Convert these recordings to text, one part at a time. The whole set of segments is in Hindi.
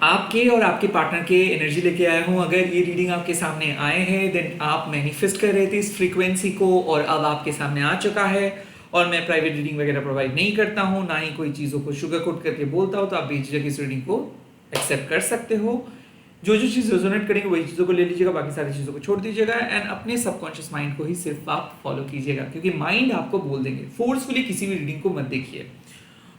आपके और आपके पार्टनर के एनर्जी लेके आया हूँ। अगर ये रीडिंग आपके सामने आए हैं देन आप मैनिफेस्ट कर रहे थे इस फ्रीक्वेंसी को और अब आपके सामने आ चुका है। और मैं प्राइवेट रीडिंग वगैरह प्रोवाइड नहीं करता हूँ, ना ही कोई चीज़ों को शुगर कोट करके बोलता हूँ, तो आप बेझिझक इस रीडिंग को एक्सेप्ट कर सकते हो। जो जो चीज़ रेजोनेट करेंगे वही चीज़ों को ले लीजिएगा, बाकी सारी चीज़ों को छोड़ दीजिएगा एंड अपने सबकॉन्शियस माइंड को ही सिर्फ आप फॉलो कीजिएगा, क्योंकि माइंड आपको बोल देंगे। फोर्सफुली किसी भी रीडिंग को मत देखिए।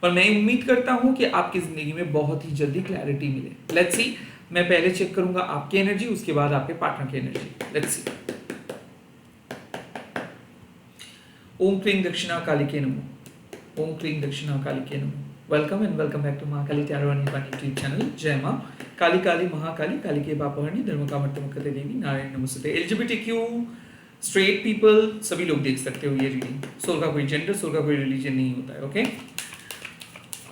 और मैं उम्मीद करता हूं कि आपकी जिंदगी में बहुत ही जल्दी क्लैरिटी मिले। लेट्स सी, मैं पहले चेक करूंगा आपकी एनर्जी, उसके बाद आपके पार्टनर की एनर्जी। Let's see. ओम क्लीं दक्षिणा काली के नमो। ओम क्लीं दक्षिणा काली के नमो। Welcome and welcome back to Mahakali tarot and universal YouTube channel. जय मां काली काली महाकाली काली के बापहरणी धर्म कामर्तमुक्ते देवी नारायण नमस्ते। एलजीबीटीक्यू स्ट्रेट पीपल सभी लोग देख सकते हो ये रीडिंग। सोल का कोई जेंडर, सोल का कोई रिलीजन नहीं होता है। ओके,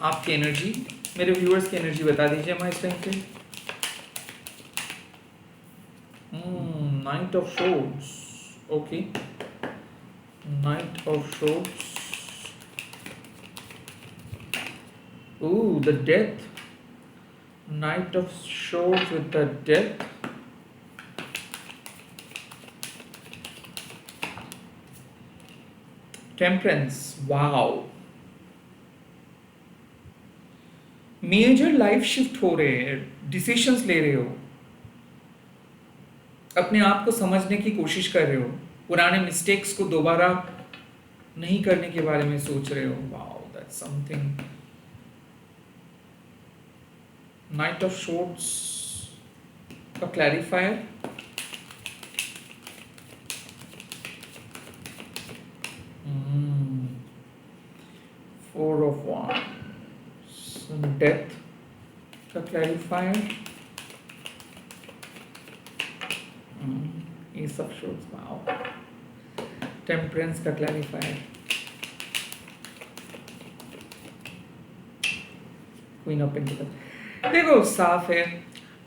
आपकी एनर्जी, मेरे व्यूअर्स की एनर्जी बता दीजिए हमारे इस टाइम पे। Knight of swords. Okay, knight of swords. Oh, the death. Knight of swords with the death. Temperance. Wow, major life shift हो रहे हैं, डिसीजंस ले रहे हो, अपने आप को समझने की कोशिश कर रहे हो, पुराने मिस्टेक्स को दोबारा नहीं करने के बारे में सोच रहे हो। Wow, that's something. Knight of swords का clarifier. Four of one. Death का clarifier. Ace of swords. Wow, temperance का क्लैरिफायर। Queen of pentacle. देखो, साफ है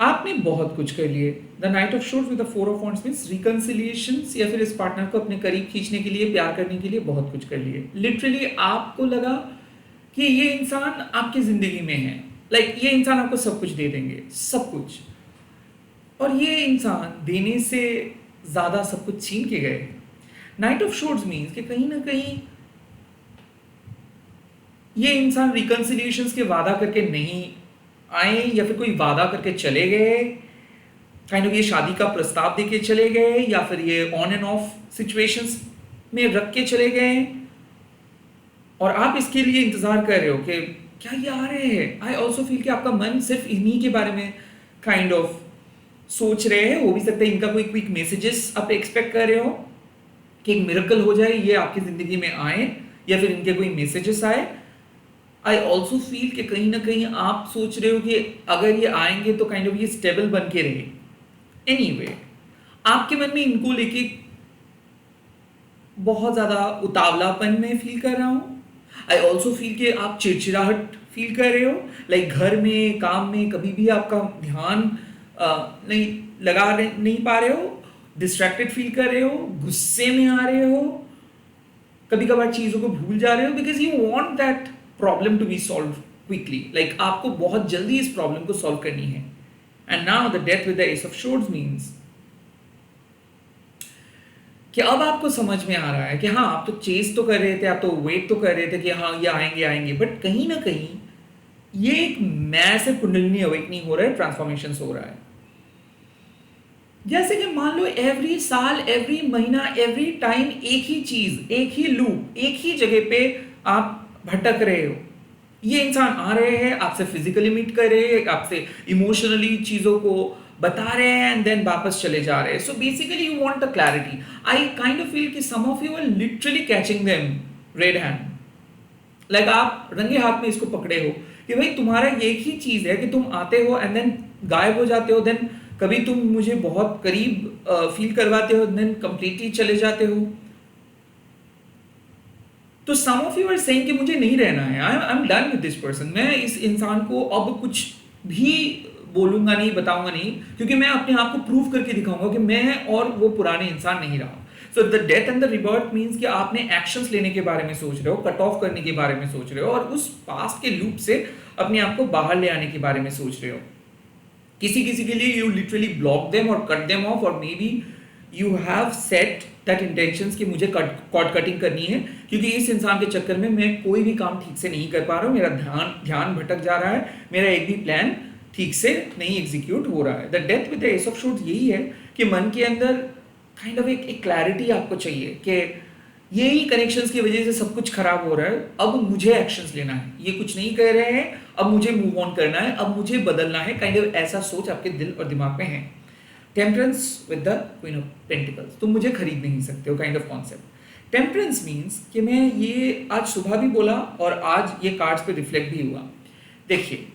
आपने बहुत कुछ कर लिए। The knight of swords with the four of wands means reconciliations, या फिर इस पार्टनर को अपने करीब खींचने के लिए, प्यार करने के लिए बहुत कुछ कर लिए। लिटरली आपको लगा कि ये इंसान आपकी जिंदगी में है, लाइक ये इंसान आपको सब कुछ दे देंगे, सब कुछ, और ये इंसान देने से ज्यादा सब कुछ छीन के गए। नाइट ऑफ शॉर्ट्स मींस कि कहीं ना कहीं ये इंसान रिकंसिलिएशंस के वादा करके नहीं आए, या फिर कोई वादा करके चले गए, काइंड ऑफ ये शादी का प्रस्ताव देके चले गए, या फिर ये ऑन एंड ऑफ सिचुएशंस में रख के चले गए, और आप इसके लिए इंतजार कर रहे हो कि क्या ये आ रहे हैं। आई ऑल्सो फील कि आपका मन सिर्फ इन्हीं के बारे में काइंड ऑफ सोच रहे हैं। हो भी सकता है इनका कोई क्विक मैसेजेस आप एक्सपेक्ट कर रहे हो कि एक मिरेकल हो जाए, ये आपकी जिंदगी में आए, या फिर इनके कोई मैसेजेस आए। आई ऑल्सो फील कि कहीं ना कहीं आप सोच रहे हो कि अगर ये आएंगे तो काइंड ऑफ ये स्टेबल बन के रहे। एनीवे, आपके मन में इनको लेके बहुत ज्यादा उतावलापन में फील कर रहा हूं। आई ऑल्सो फील कि आप चिड़चिड़ाहट फील कर रहे हो, लाइक घर में, काम में कभी भी आपका ध्यान नहीं नहीं पा रहे हो, डिस्ट्रैक्टेड फील कर रहे हो, गुस्से में आ रहे हो, कभी कभार चीजों को भूल जा रहे हो, because you want that problem to be solved quickly. Like आपको बहुत जल्दी इस प्रॉब्लम को सॉल्व करनी है। And now the death with the ace of swords means कि अब आपको समझ में आ रहा है कि हाँ, आप तो चेस तो कर रहे थे, आप तो वेट तो कर रहे थे कि हाँ ये आएंगे आएंगे, बट कहीं ना कहीं ये एक मैसिव कुंडलिनी अवेकनिंग हो रहा है, ट्रांसफॉर्मेशन हो रहा है। जैसे कि मान लो एवरी साल, एवरी महीना, एवरी टाइम एक ही चीज, एक ही लूप, एक ही जगह पे आप भटक रहे हो। ये इंसान आ रहे हैं, आपसे फिजिकली मीट कर रहे हैं, आपसे इमोशनली चीजों को बता रहे हैं एंड देन वापस चले जा रहे हैं। So basically you want the clarity. I kind of feel कि some of you are literally catching them red hand, like आप रंगे हाथ में इसको पकड़े हो कि भाई तुम्हारा एक ही चीज है कि तुम आते हो एंड देन गायब हो जाते हो, देन कभी तुम मुझे बहुत करीब फील करवाते हो, देन कंप्लीटली चले जाते हो। तो सम ऑफ यू आर सेइंग कि मुझे नहीं रहना है, I am done with this person. मैं इस इंसान को अब कुछ भी बोलूंगा नहीं, बताऊंगा नहीं, क्योंकि मैं अपने आप को प्रूव करके दिखाऊंगा कि मैं और वो पुराने इंसान नहीं रहा। So the death and the rebirth means कि आपने एक्शंस लेने के बारे में सोच रहे हो, कट ऑफ करने के बारे में सोच रहे हो, और उस पास्ट के लूप से अपने आप को बाहर ले आने के बारे में सोच रहे हो। किसी किसी के लिए यू लिटरली ब्लॉक देम और कट देम ऑफ, और may be you have set that intentions कि मुझे कॉर्ड कटिंग करनी है, क्योंकि इस इंसान के चक्कर में मैं कोई भी काम ठीक से नहीं कर पा रहा हूँ, मेरा ध्यान ध्यान भटक जा रहा है, मेरा एक भी प्लान ठीक से नहीं एग्जीक्यूट हो रहा है। The death with the ace of shoots यही है कि मन के अंदर काइंड ऑफ एक क्लैरिटी आपको चाहिए कि यही कनेक्शंस की वजह से सब कुछ खराब हो रहा है, अब मुझे एक्शंस लेना है, ये कुछ नहीं कर रहे हैं, अब मुझे मूव ऑन करना है, अब मुझे बदलना है, काइंड ऑफ ऐसा सोच आपके दिल और दिमाग में है। Temperance with the queen of pentacles, तुम मुझे खरीद नहीं सकते हो kind of concept. Temperance means कि मैं ये आज सुबह भी बोला और आज ये कार्ड्स पे रिफ्लेक्ट भी हुआ। देखिए,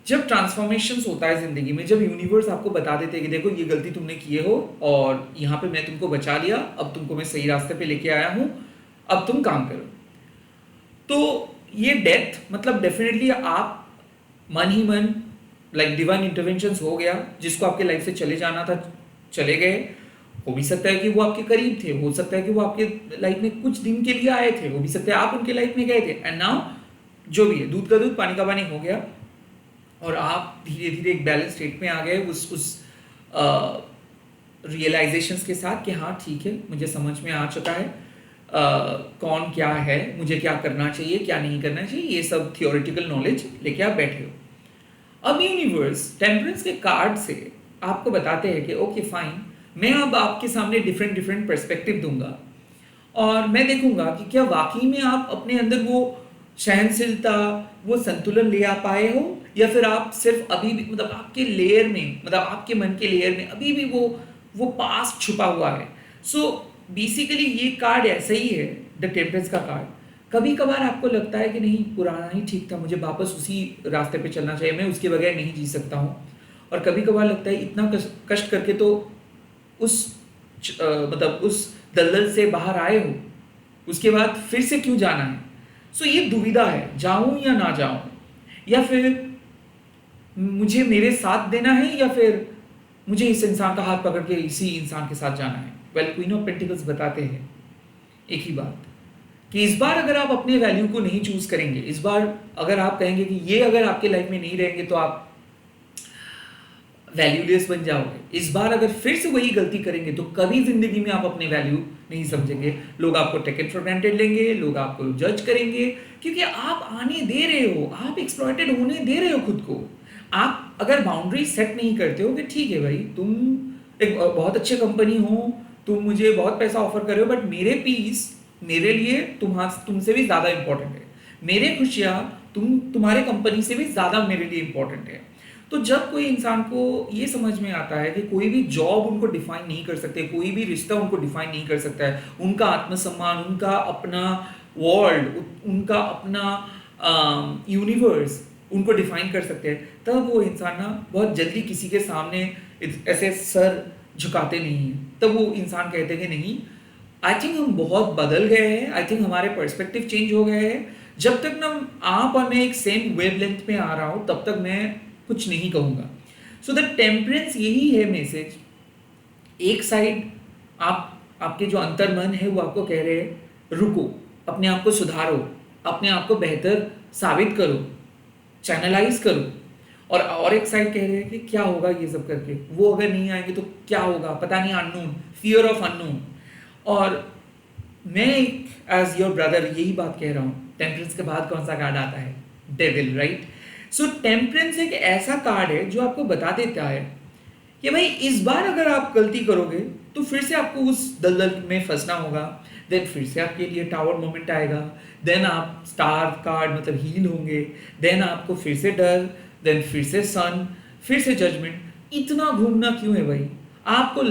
जब ट्रांसफॉर्मेशंस होता है जिंदगी में, जब यूनिवर्स आपको बता देते हैं कि देखो ये गलती तुमने किए हो और यहाँ पे मैं तुमको बचा लिया, अब तुमको मैं सही रास्ते पे लेके आया हूँ, अब तुम काम करो, तो ये डेथ मतलब डेफिनेटली आप मन ही मन लाइक डिवाइन इंटरवेंशंस हो गया, जिसको आपके लाइफ से चले जाना था चले गए। हो भी सकता है कि वो आपके करीब थे, हो सकता है कि वो आपके लाइफ में कुछ दिन के लिए आए थे, हो भी सकता है आप उनके लाइफ में गए थे, एंड नाउ जो भी है, दूध का दूध पानी का पानी हो गया, और आप धीरे धीरे एक बैलेंस स्टेट में आ गए उस रियलाइजेशंस के साथ कि हाँ ठीक है, मुझे समझ में आ चुका है कौन क्या है, मुझे क्या करना चाहिए क्या नहीं करना चाहिए, ये सब थियोरेटिकल नॉलेज लेके आप बैठे हो। अब यूनिवर्स टेम्परेंस के कार्ड से आपको बताते हैं कि ओके फाइन, मैं अब आपके सामने डिफरेंट डिफरेंट पर्सपेक्टिव दूंगा और मैं देखूंगा कि क्या वाकई में आप अपने अंदर वो सहनशीलता, वो संतुलन ले आ पाए हो, या फिर आप सिर्फ अभी भी मतलब आपके लेयर में, मतलब आपके मन के लेयर में अभी भी वो पास्ट छुपा हुआ है। सो बेसिकली ये कार्ड ऐसा ही है, द टेम्परेंस का कार्ड। कभी कभार आपको लगता है कि नहीं पुराना ही ठीक था, मुझे वापस उसी रास्ते पे चलना चाहिए, मैं उसके बगैर नहीं जी सकता हूँ। और कभी कभार लगता है इतना कष्ट करके तो उस मतलब उस दलदल से बाहर आए हो, उसके बाद फिर से क्यों जाना है। सो ये दुविधा है, जाऊं या ना जाऊं, या फिर मुझे मेरे साथ देना है, या फिर मुझे इस इंसान का हाथ पकड़ के इसी इंसान के साथ जाना है। वेल क्वीन ऑफ पेंटिकल्स बताते हैं एक ही बात कि इस बार अगर आप अपने वैल्यू को नहीं चूज करेंगे, इस बार अगर आप कहेंगे कि ये अगर आपके लाइफ में नहीं रहेंगे तो आप वैल्यूलेस बन जाओगे, इस बार अगर फिर से वही गलती करेंगे तो कभी जिंदगी में आप अपने वैल्यू नहीं समझेंगे, लोग आपको टेकन फॉर ग्रांटेड लेंगे, लोग आपको जज करेंगे, क्योंकि आप आने दे रहे हो, आप एक्सप्लॉइटेड होने दे रहे हो खुद को। आप अगर बाउंड्री सेट नहीं करते हो कि ठीक है भाई तुम एक बहुत अच्छे कंपनी हो, तुम मुझे बहुत पैसा ऑफर कर रहे हो, बट मेरे पीस मेरे लिए तुमसे भी ज़्यादा इंपॉर्टेंट है, मेरे खुशियाँ तुम्हारे कंपनी से भी ज़्यादा मेरे लिए इंपॉर्टेंट है। तो जब कोई इंसान को ये समझ में आता है कि कोई भी जॉब उनको डिफाइन नहीं कर सकते, कोई भी रिश्ता उनको डिफाइन नहीं कर सकता है, उनका आत्मसम्मान, उनका अपना वर्ल्ड, उनका अपना यूनिवर्स उनको डिफाइन कर सकते हैं, तब वो इंसान ना बहुत जल्दी किसी के सामने ऐसे सर झुकाते नहीं हैं। तब वो इंसान कहते हैं कि नहीं, आई थिंक हम बहुत बदल गए हैं, आई थिंक हमारे पर्सपेक्टिव चेंज हो गए हैं। जब तक ना आप और मैं एक सेम वेवलेंथ में आ रहा हूँ तब तक मैं कुछ नहीं कहूँगा। सो द टेम्परेंस यही है मैसेज। एक साइड आपके जो अंतर्मन है वो आपको कह रहे हैं रुको, अपने आप को सुधारो, अपने आप को बेहतर साबित करो, चैनलाइज करो, और एक साइड कह रहे हैं कि क्या होगा ये सब करके, वो अगर नहीं आएंगे तो क्या होगा, पता नहीं, अननोन, फियर ऑफ अननोन। और मैं एज योर ब्रदर यही बात कह रहा हूँ, टेम्परेंस के बाद कौन सा कार्ड आता है? Devil, right? सो टेम्परेंस एक ऐसा कार्ड है जो आपको बता देता है कि भाई इस बार अगर आप गलती करोगे तो फिर से आपको उस दलदल में फंसना होगा, देन फिर से आपके लिए टावर मोमेंट आएगा, देन आप स्टार कार्ड मतलब हील होंगे, देन आपको फिर से डर, देन फिर से सन, फिर से जजमेंट। इतना घूमना क्यों है भाई? आपको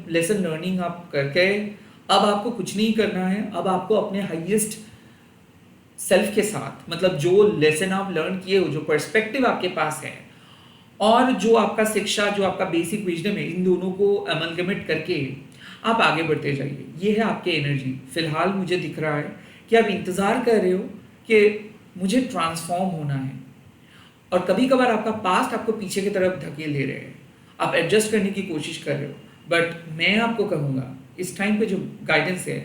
लेसन लर्निंग आप करके अब आपको कुछ नहीं करना है, अब आपको अपने हाईएस्ट सेल्फ के साथ, मतलब जो लेसन आप लर्न किए हो, जो पर्सपेक्टिव आपके पास है, और जो आपका शिक्षा, जो आपका बेसिक विजडम है, इन दोनों को अमलगमेट करके आप आगे बढ़ते जाइए। ये है आपके एनर्जी। फिलहाल मुझे दिख रहा है कि आप इंतज़ार कर रहे हो कि मुझे ट्रांसफॉर्म होना है, और कभी कभार आपका पास्ट आपको पीछे की तरफ धकेल दे रहे हैं, आप एडजस्ट करने की कोशिश कर रहे हो। बट मैं आपको कहूँगा इस टाइम पे जो गाइडेंस है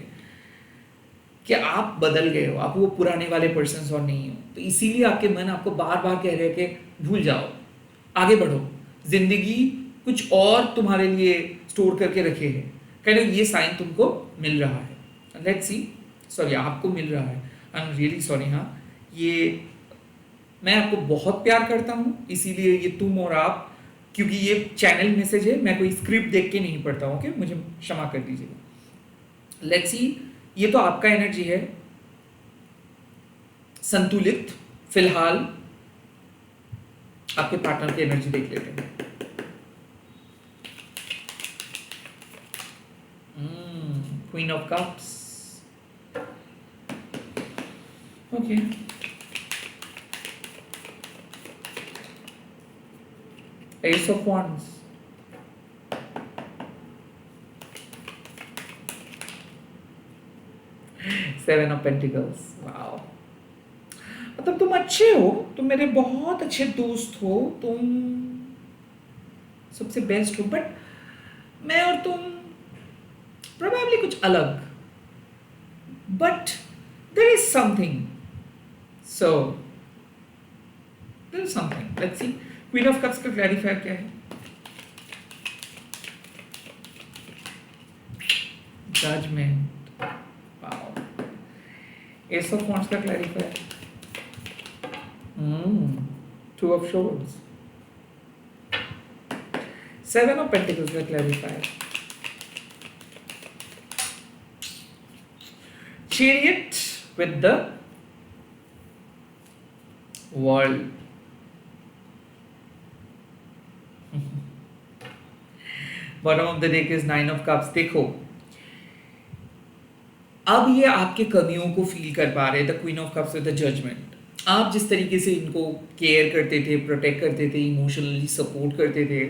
कि आप बदल गए हो, आप वो पुराने वाले पर्सन और नहीं हो। तो इसीलिए आपके मन आपको बार बार कह रहे हैं कि भूल जाओ, आगे बढ़ो, जिंदगी कुछ और तुम्हारे लिए स्टोर करके रखे है। काइंड ऑफ ये साइन तुमको मिल रहा है। लेट्स सी, सॉरी आपको मिल रहा है, आई एम रियली सॉरी। हाँ, ये मैं आपको बहुत प्यार करता हूँ, इसीलिए ये तुम और आप, क्योंकि ये चैनल मैसेज है, मैं कोई स्क्रिप्ट देख के नहीं पढ़ता हूँ, ओके, मुझे क्षमा कर दीजिएगा। लेट्स सी, ये तो आपका एनर्जी है संतुलित। फिलहाल आपके पार्टनर की एनर्जी देख लेते हैं। Queen of cups, okay. S of wands, seven of pentacles. Wow, मतलब तुम अच्छे हो, तुम मेरे बहुत अच्छे दोस्त हो, तुम सबसे बेस्ट हो, बट मैं और तुम प्रोबेबली कुछ अलग, but there is something, so there is something. Let's see, queen of cups का क्लैरिफायर क्या है? Judgement. Wow, ace of wands का clarifier, two of swords, seven of pentacles का clarifier, chariot with the world। Bottom of the deck is nine of cups. देखो, अब ये आपके कमियों को फील कर पा रहे, the queen of cups with the judgement. आप जिस तरीके से इनको केयर करते थे, प्रोटेक्ट करते थे, इमोशनली सपोर्ट करते थे,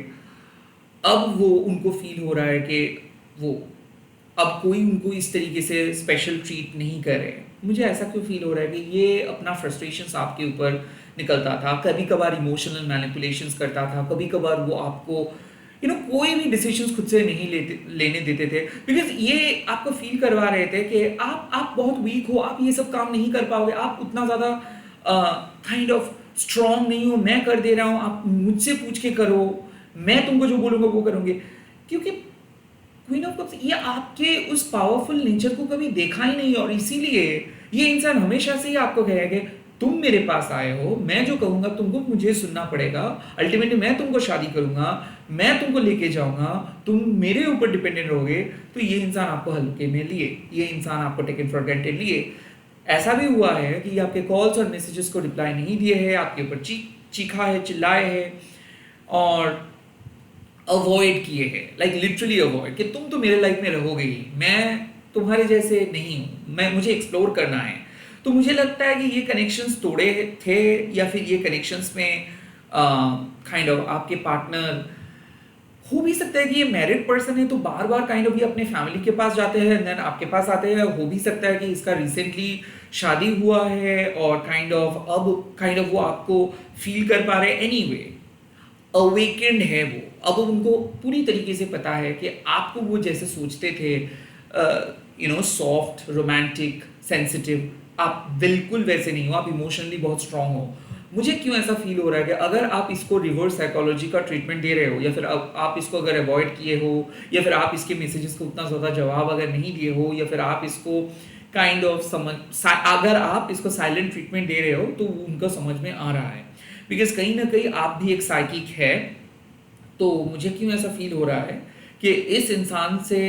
अब वो उनको फील हो रहा है कि वो अब कोई उनको इस तरीके से स्पेशल ट्रीट नहीं कर रहे। मुझे ऐसा क्यों फील हो रहा है कि ये अपना फ्रस्ट्रेशंस आपके ऊपर निकलता था, कभी कभार इमोशनल मैनिपुलेशंस करता था, कभी कभार वो आपको कोई भी डिसीजंस खुद से नहीं लेने देते थे, बिकॉज ये आपको फील करवा रहे थे कि आप बहुत वीक हो, आप ये सब काम नहीं कर पाओगे, आप उतना ज़्यादा काइंड ऑफ स्ट्रॉन्ग नहीं हो, मैं कर दे रहा हूँ, आप मुझसे पूछ के करो, मैं तुमको जो बोलूँगा वो करूँगी। क्योंकि क्वीन ऑफ कप्स ये आपके उस पावरफुल नेचर को कभी देखा ही नहीं, और इसीलिए ये इंसान हमेशा से ही आपको कहेगा कि तुम मेरे पास आए हो, मैं जो कहूँगा तुमको मुझे सुनना पड़ेगा, अल्टीमेटली मैं तुमको शादी करूँगा, मैं तुमको लेके जाऊँगा, तुम मेरे ऊपर डिपेंडेंट रहोगे। तो ये इंसान आपको हल्के में लिए, ये इंसान आपको टेकन फॉर ग्रांटेड लिए। ऐसा भी हुआ है कि आपके कॉल्स और मैसेजेस को रिप्लाई नहीं दिए है, आपके ऊपर चीखा है, चिल्लाए है, और अवॉइड किए हैं, लाइक लिटरली अवॉइड, कि तुम तो मेरे लाइफ में रहोगे ही, मैं तुम्हारे जैसे नहीं हूँ, मुझे एक्सप्लोर करना है। तो मुझे लगता है कि ये कनेक्शंस तोड़े थे, या फिर ये कनेक्शंस में काइंड ऑफ आपके पार्टनर, हो भी सकता है कि ये मैरिड पर्सन है तो बार बार काइंड ऑफ ये अपने फैमिली के पास जाते हैं, देन आपके पास आते हैं। हो भी सकता है कि इसका रिसेंटली शादी हुआ है और काइंड ऑफ वो आपको फील कर पा रहे हैं। एनीवे, अवेकेंड है वो, अब उनको पूरी तरीके से पता है कि आपको वो जैसे सोचते थे सॉफ्ट, रोमांटिक, सेंसिटिव, आप बिल्कुल वैसे नहीं हो, आप इमोशनली बहुत स्ट्रांग हो। मुझे क्यों ऐसा फील हो रहा है कि अगर आप इसको रिवर्स साइकोलॉजी का ट्रीटमेंट दे रहे हो, या फिर आप इसको अगर अवॉइड किए हो, या फिर आप इसके मैसेजेस को उतना ज़्यादा जवाब अगर नहीं दिए हो, या फिर आप इसको काइंड ऑफ अगर आप इसको साइलेंट ट्रीटमेंट दे रहे हो, तो उनको समझ में आ रहा है, बिकॉज कहीं ना कहीं आप भी एक साइकिक है। तो मुझे क्यों ऐसा फील हो रहा है कि इस इंसान से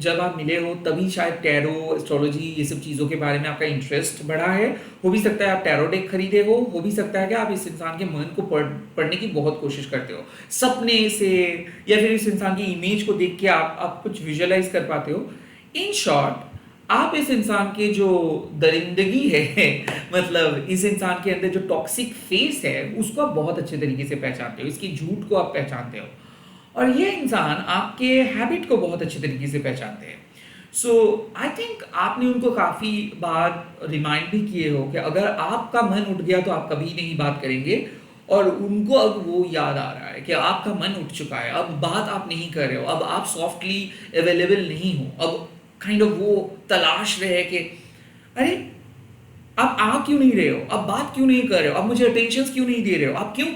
जब आप मिले हो तभी शायद टैरो, एस्ट्रोलॉजी, ये सब चीज़ों के बारे में आपका इंटरेस्ट बढ़ा है। हो भी सकता है आप टैरो डेक खरीदे हो भी सकता है कि आप इस इंसान के मन को पढ़ने की बहुत कोशिश करते हो सपने से, या फिर इस इंसान की इमेज को देख के आप कुछ विजुअलाइज कर पाते हो। इन शॉर्ट, आप इस इंसान के जो दरिंदगी है मतलब इस इंसान के अंदर जो टॉक्सिक फेस है उसको आप बहुत अच्छे तरीके से पहचानते हो, इसकी झूठ को आप पहचानते हो, और ये इंसान आपके हैबिट को बहुत अच्छे तरीके से पहचानते हैं। सो आई थिंक आपने उनको काफ़ी बार रिमाइंड भी किए हो कि अगर आपका मन उठ गया तो आप कभी नहीं बात करेंगे, और उनको अब वो याद आ रहा है कि आपका मन उठ चुका है, अब बात आप नहीं कर रहे हो, अब आप सॉफ्टली अवेलेबल नहीं हो, अब काइंड ऑफ वो तलाश रहे कि अरे आप आ क्यों नहीं रहे हो, आप बात क्यों नहीं कर रहे हो, आप मुझे अटेंशन क्यों नहीं दे रहे हो, आप क्यों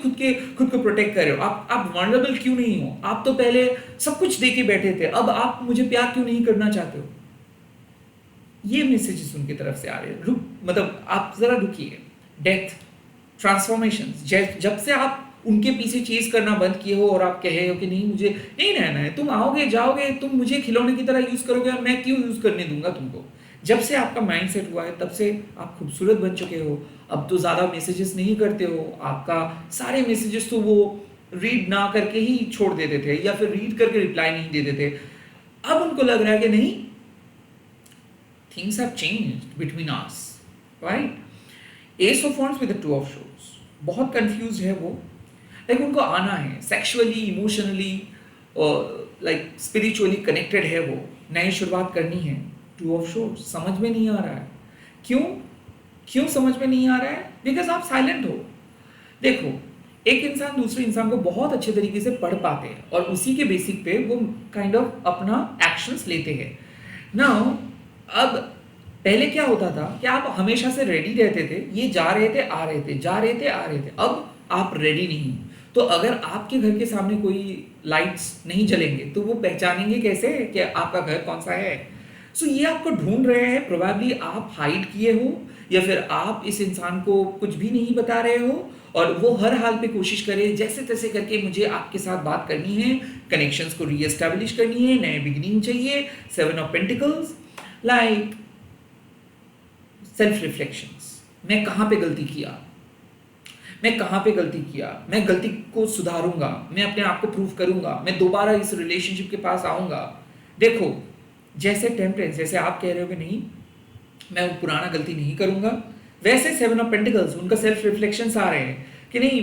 खुद को प्रोटेक्ट कर रहे हो, आप वल्नरेबल क्यों नहीं हो, आप तो पहले सब कुछ दे के बैठे थे, अब आप मुझे प्यार क्यों नहीं करना चाहते हो। ये मैसेजेस उनकी तरफ से आ रहे हैं। रुक, मतलब आप जरा रुकिए। डेथ, ट्रांसफॉर्मेशन, जब से आप उनके पीछे चेज करना बंद किए हो और आप कहे हो कि नहीं मुझे नहीं रहना है, तुम आओगे जाओगे, तुम मुझे खिलौने की तरह यूज करोगे और मैं क्यों यूज करने दूंगा तुमको। जब से आपका माइंड सेट हुआ है तब से आप खूबसूरत बन चुके हो। अब तो ज़्यादा मैसेजेस नहीं करते हो, आपका सारे मैसेजेस तो वो रीड ना करके ही छोड़ देते थे या फिर रीड करके रिप्लाई नहीं देते थे। अब उनको लग रहा है कि नहीं, things have changed between us, right? Ace of Wands with the Two of Swords, बहुत कंफ्यूज है वो, लाइक उनको आना है सेक्सुअली, इमोशनली और लाइक स्पिरिचुअली कनेक्टेड है वो, नई शुरुआत करनी है। टू ऑफ शोर्स समझ में नहीं आ रहा है। क्यों क्यों समझ में नहीं आ रहा है? बिकॉज आप साइलेंट हो। देखो, एक इंसान दूसरे इंसान को बहुत अच्छे तरीके से पढ़ पाते हैं और उसी के बेसिक पे वो काइंड ऑफ अपना एक्शंस लेते हैं। नाउ अब पहले क्या होता था कि आप हमेशा से रेडी रहते थे, ये जा रहे थे आ रहे थे, जा रहे थे आ रहे थे, अब आप रेडी नहीं। तो अगर आपके घर के सामने कोई लाइट्स नहीं जलेंगे तो वो पहचानेंगे कैसे कि आपका घर कौन सा है। सो ये आपको ढूंढ रहे हैं, प्रोबेबली आप हाइड किए हो या फिर आप इस इंसान को कुछ भी नहीं बता रहे हो और वो हर हाल पे कोशिश करे जैसे तैसे करके मुझे आपके साथ बात करनी है, कनेक्शंस को रीएस्टैब्लिश करनी है, नए बिगिनिंग चाहिए। Seven of pentacles, like self reflections, मैं कहाँ पे गलती किया, मैं कहाँ पे गलती किया, मैं गलती को सुधारूंगा, मैं अपने आप को प्रूव करूंगा, मैं दोबारा इस रिलेशनशिप के पास आऊंगा। देखो, जैसे टेम्परेंस, जैसे आप कह रहे हो कि नहीं मैं वो पुराना गलती नहीं करूंगा, वैसे सेवन ऑफ पेंटिकल्स उनका सेल्फ रिफ्लेक्शंस आ रहे हैं कि नहीं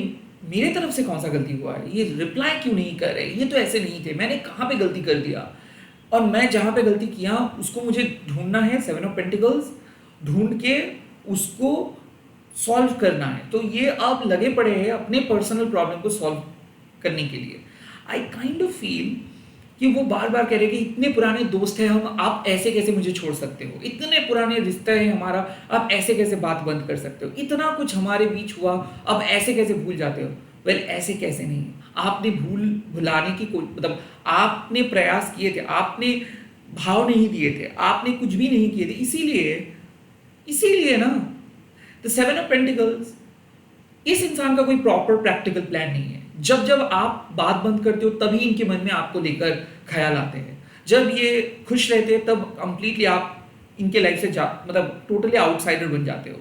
मेरे तरफ से कौन सा गलती हुआ है, ये रिप्लाई क्यों नहीं कर रहे, ये तो ऐसे नहीं थे, मैंने कहाँ पे गलती कर दिया और मैं जहाँ पे गलती किया उसको मुझे ढूंढना है। सेवन ऑफ पेंटिकल्स ढूंढ के उसको सॉल्व करना है। तो ये अब लगे पड़े हैं अपने पर्सनल प्रॉब्लम को सॉल्व करने के लिए। आई काइंड ऑफ फील कि वो बार बार कह रहे कि इतने पुराने दोस्त हैं हम, आप ऐसे कैसे मुझे छोड़ सकते हो, इतने पुराने रिश्ते हैं हमारा, आप ऐसे कैसे बात बंद कर सकते हो, इतना कुछ हमारे बीच हुआ, अब ऐसे कैसे भूल जाते हो। वेल, ऐसे कैसे नहीं, आपने भुलाने की कोई मतलब आपने प्रयास किए थे, आपने भाव नहीं दिए थे, आपने कुछ भी नहीं किए थे, इसीलिए ना। द सेवन ऑफ पेंटिकल्स, इस इंसान का कोई प्रॉपर प्रैक्टिकल प्लान नहीं है। जब जब आप बात बंद करते हो तभी इनके मन में आपको लेकर ख्याल आते हैं। जब ये खुश रहते हैं तब कंप्लीटली आप इनके लाइफ से मतलब टोटली आउटसाइडर बन जाते हो।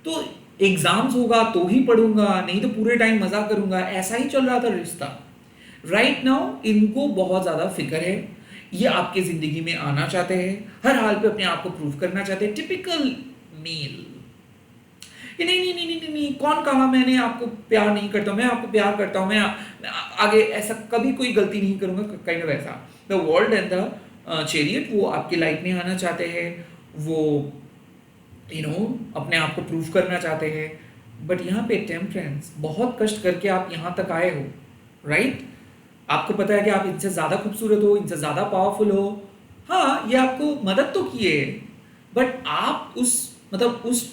तो एग्जाम्स होगा तो ही पढ़ूंगा, नहीं तो पूरे टाइम मजा करूंगा, ऐसा ही चल रहा था रिश्ता। राइट नाउ इनको बहुत ज्यादा फिक्र है, ये आपके जिंदगी में आना चाहते हैं, हर हाल पे अपने आप को प्रूव करना चाहते हैं। टिपिकल मेल, नहीं नहीं नहीं नहीं नहीं, कौन कहा मैंने आपको प्यार नहीं करता, मैं आपको प्यार करता हूँ, मैं आगे ऐसा कभी कोई गलती नहीं करूंगा, काइंड ऑफ ऐसा। The world and the chariot, वो आपकी लाइफ में आना चाहते हैं, वो अपने आप को प्रूव करना चाहते हैं। बट यहाँ पे टेम्परेंस, बहुत कष्ट करके आप यहाँ तक आए हो, राइट? आपको पता है कि आप इनसे ज़्यादा खूबसूरत हो, इनसे ज़्यादा पावरफुल हो। हाँ, ये आपको मदद तो किए, बट आप उस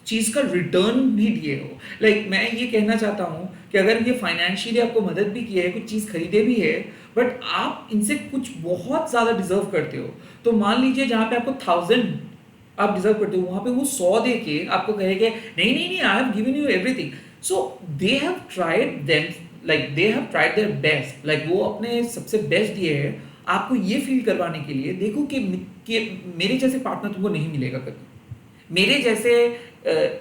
चीज़ का रिटर्न भी दिए हो। लाइक मैं ये कहना चाहता हूँ कि अगर ये फाइनेंशियली आपको मदद भी की है, कुछ चीज़ खरीदे भी है, बट आप इनसे कुछ बहुत ज़्यादा डिजर्व करते हो। तो मान लीजिए जहाँ पे आपको 1000 आप डिजर्व करते हो, वहाँ पे वो 100 दे के आपको कहेंगे नहीं नहीं नहीं, I have given you everything. So they have tried them, like they have tried their best, like वो अपने सबसे बेस्ट दिए है आपको ये फील करवाने के लिए। देखो कि मेरे जैसे पार्टनर तुमको नहीं मिलेगा कभी, मेरे जैसे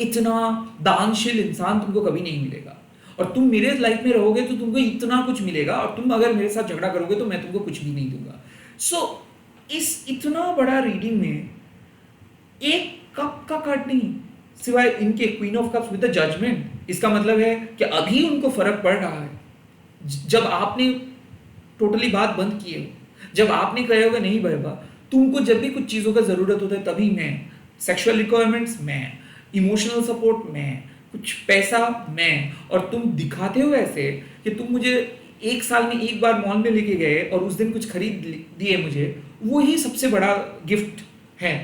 इतना दानशील इंसान तुमको कभी नहीं मिलेगा, और तुम मेरे लाइफ में रहोगे तो तुमको इतना कुछ मिलेगा, और तुम अगर मेरे साथ झगड़ा करोगे तो मैं तुमको कुछ भी नहीं दूंगा। सो इस इतना बड़ा रीडिंग में एक कप का कार्ड नहीं, सिवाय इनके queen of cups with the judgement. इसका मतलब है कि अभी उनको फर्क पड़ रहा है। जब आपने टोटली बात बंद की है, जब आपने कहे होगा नहीं बाबा, तुमको जब भी कुछ चीज़ों का ज़रूरत होता है तभी मैं, सेक्सुअल रिक्वायरमेंट्स मैं, इमोशनल सपोर्ट मैं, कुछ पैसा मैं, और तुम दिखाते हो ऐसे कि तुम मुझे 1 साल में 1 बार मॉल में लेके गए और उस दिन कुछ खरीद दिए मुझे, वो ही सबसे बड़ा गिफ्ट है।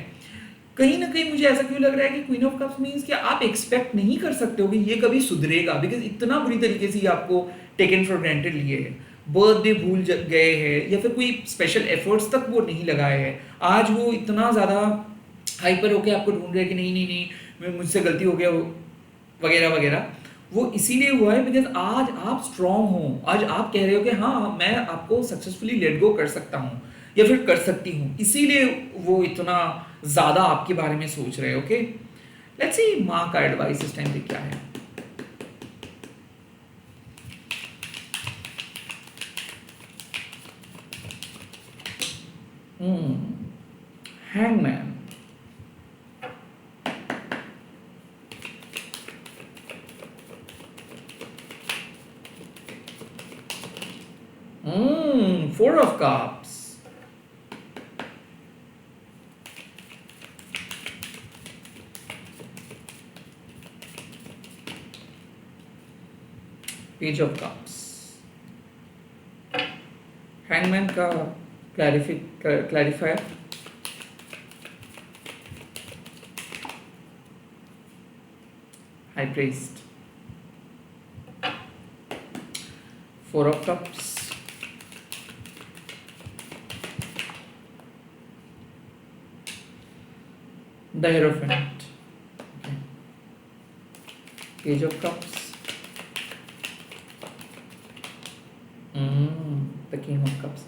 कहीं ना कहीं मुझे ऐसा क्यों लग रहा है कि क्वीन ऑफ कप्स मीन्स कि आप एक्सपेक्ट नहीं कर सकते हो कि ये कभी सुधरेगा, बिकॉज इतना बुरी तरीके से ये आपको टेकन फॉर ग्रांटेड लिए है, बर्थडे भूल गए हैं या फिर कोई स्पेशल एफर्ट्स तक वो नहीं लगाए हैं। आज वो इतना ज़्यादा हाइपर होके आपको ढूंढ रहे हैं कि नहीं नहीं नहीं मुझसे गलती हो गया वगैरह वगैरह। वो इसीलिए हुआ है बिकॉज आज आप स्ट्रांग हो, आज आप कह रहे हो कि हाँ मैं आपको सक्सेसफुली लेट गो कर सकता हूँ या फिर कर सकती हूँ, इसीलिए वो इतना ज़्यादा आपके बारे में सोच रहे हैं। ओके, लेट्स सी माँ का एडवाइस इस टाइम पे क्या है। Hangman, four of cups, page of cups. Hangman का clarifier, high priest, four of cups, the Hierophant, okay. Page of Cups, the King of Cups,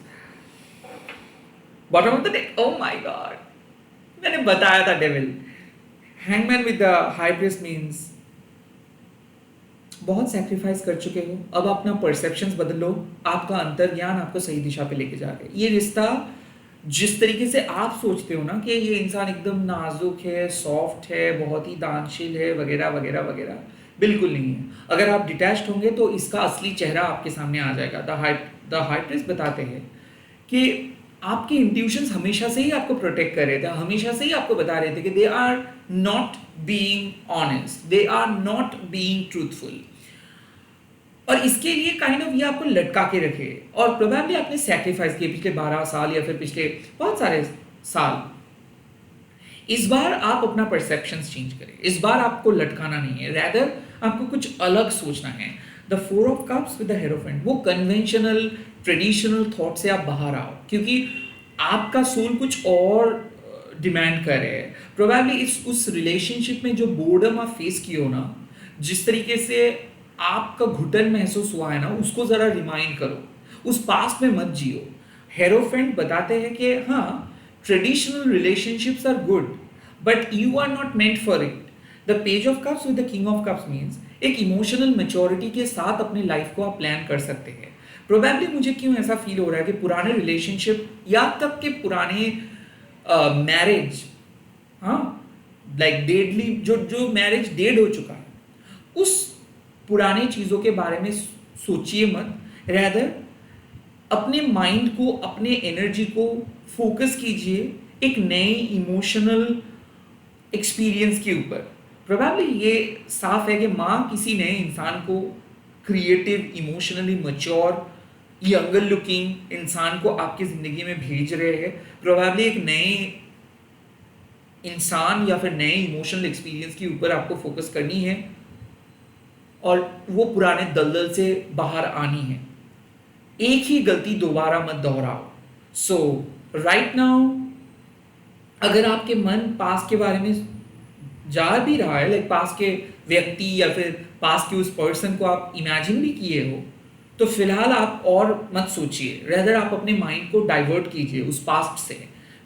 bottom of the deck. Oh my God, मैंने बताया था devil. Hangman with the high priest means बहुत सैक्रिफाइस कर चुके हो, अब अपना परसेप्शंस बदल लो, आपका अंतर्ज्ञान आपको सही दिशा पे लेके जा रहा है। ये रिश्ता जिस तरीके से आप सोचते हो ना कि ये इंसान एकदम नाजुक है, सॉफ्ट है, बहुत ही दानशील है वगैरह वगैरह वगैरह, बिल्कुल नहीं है। अगर आप डिटैच्ड होंगे तो इसका असली चेहरा आपके सामने आ जाएगा। द हाई प्रीस्ट बताते हैं कि आपके इंट्यूशंस हमेशा से ही आपको प्रोटेक्ट कर रहे थे, हमेशा से ही आपको बता रहे थे कि they are not being honest, they are not being truthful, और इसके लिए काइंड ऑफ ये आपको लटका के रखे और प्रोबेबली आपने सैक्रिफाइस किए पिछले 12 साल या फिर पिछले बहुत सारे साल। इस बार आप अपना परसेप्शंस चेंज करें, इस बार आपको लटकाना नहीं है, रैदर आपको कुछ अलग सोचना है। The four of cups with the hierophant, वो कन्वेंशनल ट्रेडिशनल थॉट से आप बाहर आओ, क्योंकि आपका सोल कुछ और डिमांड कर रहे हैं। प्रोबेबली उस रिलेशनशिप में जो बोर्डम आप फेस किए हो ना, जिस तरीके से आपका घुटन महसूस हुआ है ना, उसको जरा रिमाइंड करो, उस पास्ट में मत जियो। हेरोफेंट बताते हैं कि हाँ, traditional relationships are good but you are not meant for it. The page of cups with the king of cups means एक इमोशनल मैच्योरिटी के साथ अपने लाइफ को आप प्लान कर सकते हैं। प्रोबेबली मुझे क्यों ऐसा फील हो रहा है कि पुराने रिलेशनशिप या तक के पुराने मैरिज, हाँ लाइक डेडली जो मैरिज डेड हो चुका है, उस पुरानी चीज़ों के बारे में सोचिए मत, रैदर अपने माइंड को, अपने एनर्जी को फोकस कीजिए एक नए इमोशनल एक्सपीरियंस के ऊपर। प्रोबेबली ये साफ है कि माँ किसी नए इंसान को, creative, emotionally mature, younger looking इंसान को आपकी ज़िंदगी में भेज रहे हैं। प्रोबेबली एक नए इंसान या फिर नए इमोशनल एक्सपीरियंस के ऊपर आपको फोकस करनी है और वो पुराने दलदल से बाहर आनी है। एक ही गलती दोबारा मत दोहराओ। सो राइट नाउ अगर आपके मन पास के बारे में जा भी रहा है, लाइक पास के व्यक्ति या फिर पास के उस पर्सन को आप इमेजिन भी किए हो, तो फिलहाल आप और मत सोचिए, रेदर आप अपने माइंड को डाइवर्ट कीजिए उस पास्ट से।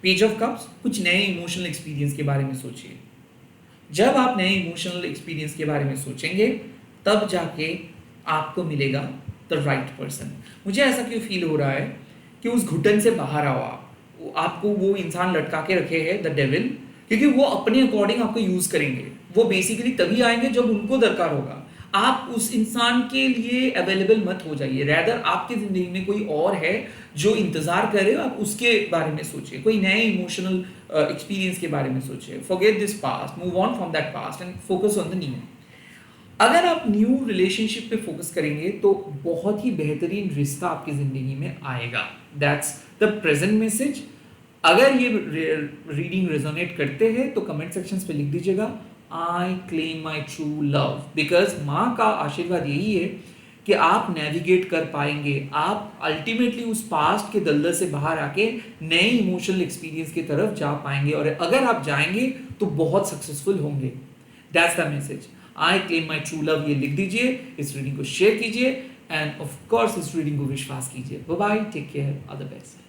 पेज ऑफ कप्स, कुछ नए इमोशनल एक्सपीरियंस के बारे में सोचिए। जब आप नए इमोशनल एक्सपीरियंस के बारे में सोचेंगे तब जाके आपको मिलेगा द राइट पर्सन। मुझे ऐसा क्यों फील हो रहा है कि उस घुटन से बाहर आओ आप, आपको वो इंसान लटका के रखे है द डेविल, क्योंकि वो अपने अकॉर्डिंग आपको यूज करेंगे। वो बेसिकली तभी आएंगे जब उनको दरकार होगा। आप उस इंसान के लिए अवेलेबल मत हो जाइए, रैदर आपकी जिंदगी में कोई और है जो इंतजार कर रहे हो, आप उसके बारे में सोचिए, कोई नए इमोशनल एक्सपीरियंस के बारे में सोचिए। Forget this past, move on from that past and focus on the new. अगर आप न्यू रिलेशनशिप पे फोकस करेंगे तो बहुत ही बेहतरीन रिश्ता आपकी जिंदगी में आएगा। That's the present message. अगर ये रीडिंग रेजोनेट करते हैं तो कमेंट सेक्शंस पे लिख दीजिएगा आई claim my true love, because माँ का आशीर्वाद यही है कि आप नेविगेट कर पाएंगे, आप अल्टीमेटली उस पास्ट के दलदल से बाहर आके नए इमोशनल एक्सपीरियंस की तरफ जा पाएंगे, और अगर आप जाएंगे तो बहुत सक्सेसफुल होंगे। That's the message. I claim my true love ये लिख दीजिए, इस रीडिंग को शेयर कीजिए, एंड ऑफ कोर्स इस रीडिंग को विश्वास कीजिए। Bye bye, take care, all the best.